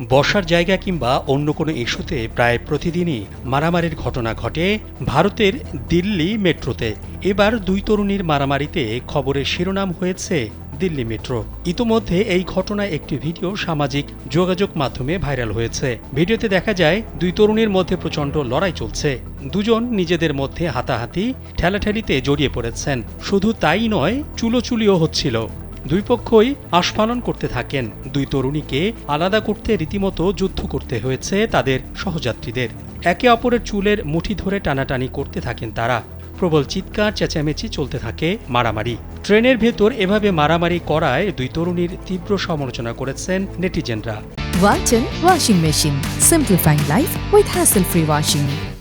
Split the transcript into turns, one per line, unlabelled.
বসার জায়গা কিংবা অন্য কোনো ইস্যুতে প্রায় প্রতিদিনই মারামারির ঘটনা ঘটে ভারতের দিল্লি মেট্রোতে। এবার দুই তরুণীর মারামারিতে খবরের শিরোনাম হয়েছে দিল্লি মেট্রো। ইতোমধ্যে এই ঘটনায় একটি ভিডিও সামাজিক যোগাযোগ মাধ্যমে ভাইরাল হয়েছে। ভিডিওতে দেখা যায় দুই তরুণীর মধ্যে প্রচণ্ড লড়াই চলছে। দুজন নিজেদের মধ্যে হাতাহাতি ঠেলাঠেলিতে জড়িয়ে পড়েছেন। শুধু তাই নয়, চুলোচুলিও হচ্ছিল। দুই পক্ষই আস্ফালন করতে থাকেন। দুই তরুণীকে আলাদা করতে রীতিমতো যুদ্ধ করতে হয়েছে তাদের সহযাত্রীদের। একে অপরের চুলের মুঠি ধরে টানাটানি করতে থাকেন তারা। প্রবল চিৎকার চেঁচামেচি চলতে থাকে, মারামারি। ট্রেনের ভেতর এভাবে মারামারি করায় দুই তরুণীর তীব্র সমালোচনা করেছেন নেটিজেনরা।
Walton Washing Machine. Simplifying life with hassle-free washing.